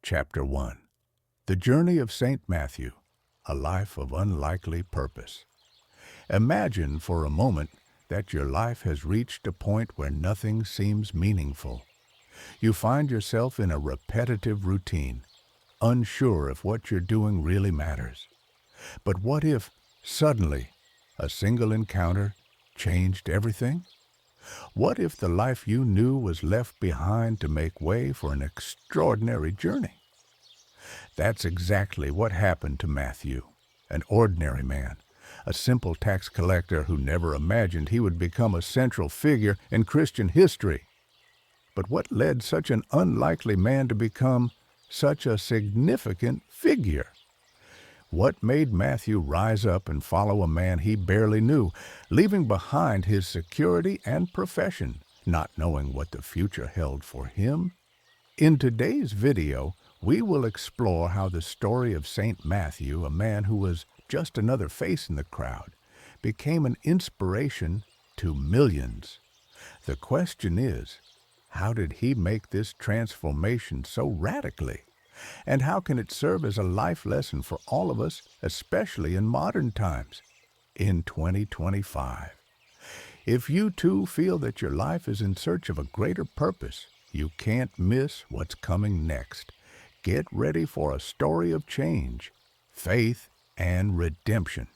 Chapter 1. The Journey of St. Matthew, a Life of Unlikely Purpose. Imagine for a moment that your life has reached a point where nothing seems meaningful. You find yourself in a repetitive routine, unsure if what you're doing really matters. But what if, suddenly, a single encounter changed everything? What if the life you knew was left behind to make way for an extraordinary journey? That's exactly what happened to Matthew, an ordinary man, a simple tax collector who never imagined he would become a central figure in Christian history. But what led such an unlikely man to become such a significant figure? What made Matthew rise up and follow a man he barely knew, leaving behind his security and profession, not knowing what the future held for him? In today's video, we will explore how the story of St. Matthew, a man who was just another face in the crowd, became an inspiration to millions. The question is, how did he make this transformation so radically? And how can it serve as a life lesson for all of us, especially in modern times, in 2025? If you too feel that your life is in search of a greater purpose, you can't miss what's coming next. Get ready for a story of change, faith, and redemption.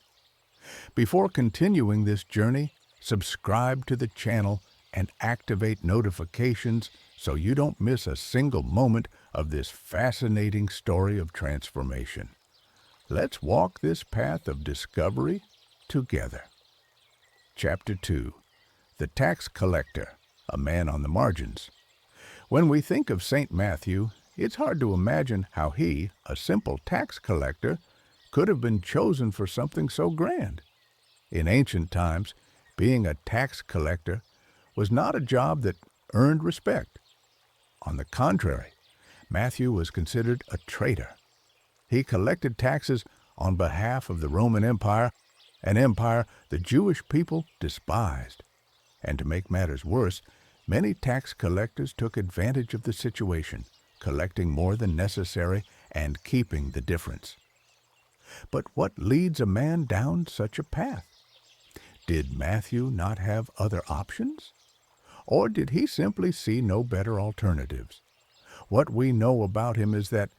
Before continuing this journey, subscribe to the channel and activate notifications so you don't miss a single moment of this fascinating story of transformation. Let's walk this path of discovery together. Chapter 2. The Tax Collector, a Man on the Margins. When we think of St. Matthew, it's hard to imagine how he, a simple tax collector, could have been chosen for something so grand. In ancient times, being a tax collector was not a job that earned respect. On the contrary, Matthew was considered a traitor. He collected taxes on behalf of the Roman Empire, an empire the Jewish people despised. And to make matters worse, many tax collectors took advantage of the situation, collecting more than necessary and keeping the difference. But what leads a man down such a path? Did Matthew not have other options? Or did he simply see no better alternatives? What we know about him is that,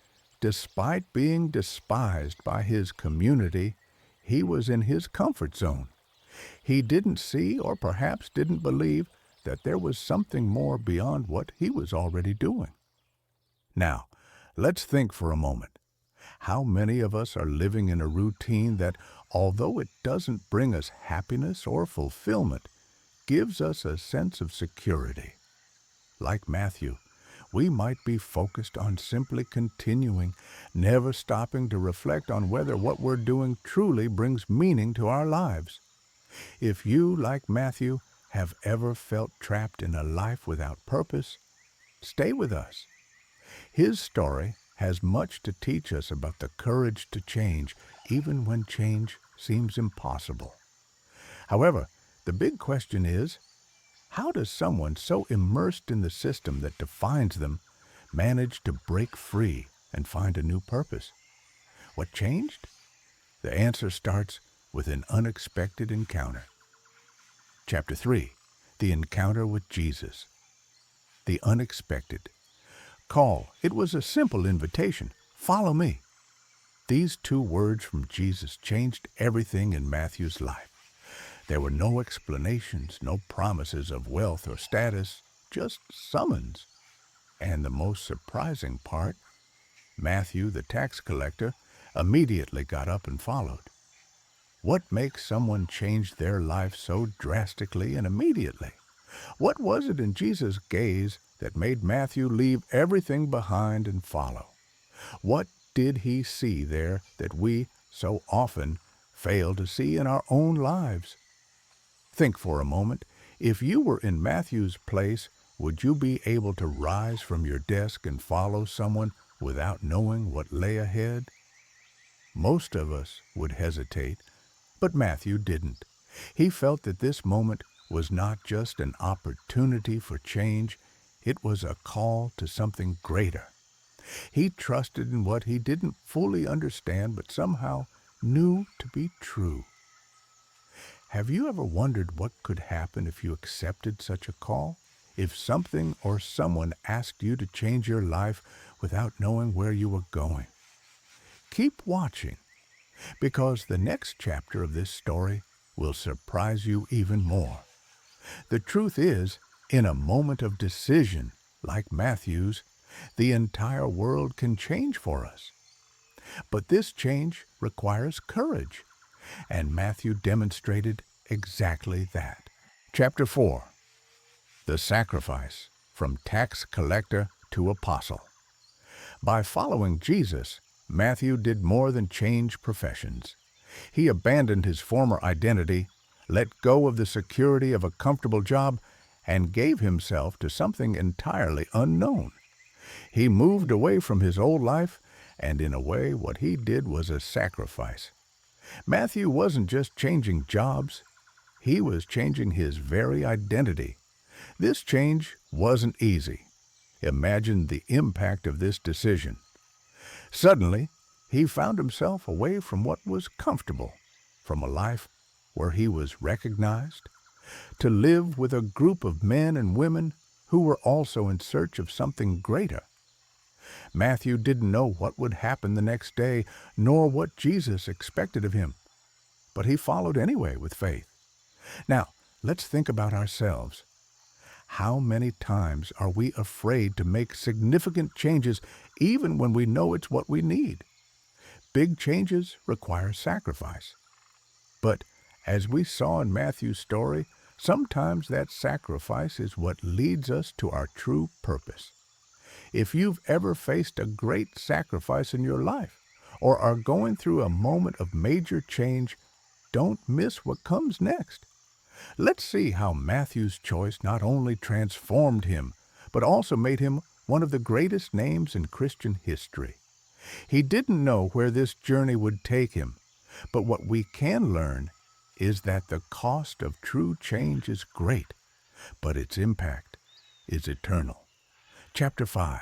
despite being despised by his community, he was in his comfort zone. He didn't see, or perhaps didn't believe, that there was something more beyond what he was already doing. Now, let's think for a moment. How many of us are living in a routine that, although it doesn't bring us happiness or fulfillment, gives us a sense of security? Like Matthew, we might be focused on simply continuing, never stopping to reflect on whether what we're doing truly brings meaning to our lives. If you, like Matthew, have ever felt trapped in a life without purpose, stay with us. His story has much to teach us about the courage to change, even when change seems impossible. However, the big question is, how does someone so immersed in the system that defines them manage to break free and find a new purpose? What changed? The answer starts with an unexpected encounter. Chapter 3. The Encounter with Jesus. The unexpected. Call. It was a simple invitation. Follow me. These two words from Jesus changed everything in Matthew's life. There were no explanations, no promises of wealth or status, just summons. And the most surprising part, Matthew, the tax collector, immediately got up and followed. What makes someone change their life so drastically and immediately? What was it in Jesus' gaze that made Matthew leave everything behind and follow? What did he see there that we so often fail to see in our own lives? Think for a moment. If you were in Matthew's place, would you be able to rise from your desk and follow someone without knowing what lay ahead? Most of us would hesitate, but Matthew didn't. He felt that this moment was not just an opportunity for change, it was a call to something greater. He trusted in what he didn't fully understand but somehow knew to be true. Have you ever wondered what could happen if you accepted such a call? If something or someone asked you to change your life without knowing where you were going? Keep watching, because the next chapter of this story will surprise you even more. The truth is, in a moment of decision, like Matthew's, the entire world can change for us. But this change requires courage, and Matthew demonstrated exactly that. Chapter 4. The Sacrifice, from Tax Collector to Apostle. By following Jesus, Matthew did more than change professions. He abandoned his former identity, let go of the security of a comfortable job, and gave himself to something entirely unknown. He moved away from his old life, and in a way, what he did was a sacrifice. Matthew wasn't just changing jobs, he was changing his very identity. This change wasn't easy. Imagine the impact of this decision. Suddenly, he found himself away from what was comfortable, from a life where he was recognized, to live with a group of men and women who were also in search of something greater. Matthew didn't know what would happen the next day, nor what Jesus expected of him, but he followed anyway with faith. Now, let's think about ourselves. How many times are we afraid to make significant changes even when we know it's what we need? Big changes require sacrifice. But as we saw in Matthew's story, sometimes that sacrifice is what leads us to our true purpose. If you've ever faced a great sacrifice in your life, or are going through a moment of major change, don't miss what comes next. Let's see how Matthew's choice not only transformed him, but also made him one of the greatest names in Christian history. He didn't know where this journey would take him, but what we can learn is that the cost of true change is great, but its impact is eternal. Chapter 5.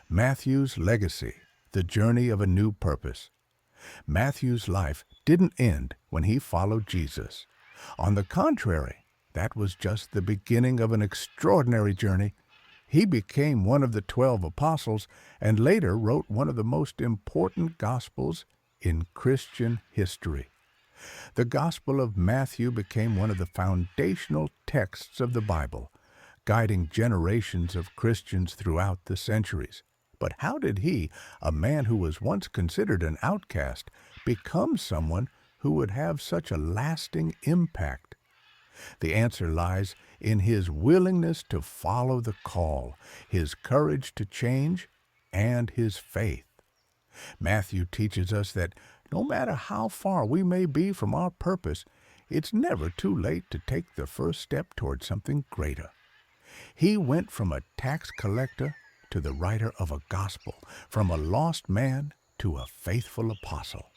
Matthew's Legacy, the Journey of a New Purpose. Matthew's life didn't end when he followed Jesus. On the contrary, that was just the beginning of an extraordinary journey. He became one of the 12 apostles and later wrote one of the most important gospels in Christian history. The Gospel of Matthew became one of the foundational texts of the Bible, guiding generations of Christians throughout the centuries. But how did he, a man who was once considered an outcast, become someone who would have such a lasting impact? The answer lies in his willingness to follow the call, his courage to change, and his faith. Matthew teaches us that no matter how far we may be from our purpose, it's never too late to take the first step toward something greater. He went from a tax collector to the writer of a gospel, from a lost man to a faithful apostle.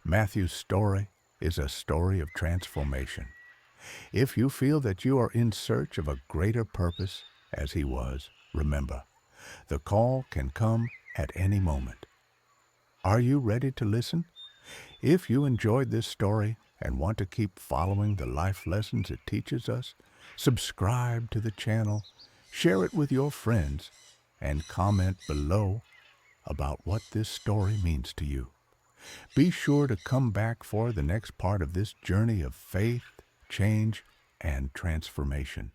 Matthew's story is a story of transformation. If you feel that you are in search of a greater purpose, as he was, remember, the call can come at any moment. Are you ready to listen? If you enjoyed this story and want to keep following the life lessons it teaches us, subscribe to the channel, share it with your friends, and comment below about what this story means to you. Be sure to come back for the next part of this journey of faith, change, and transformation.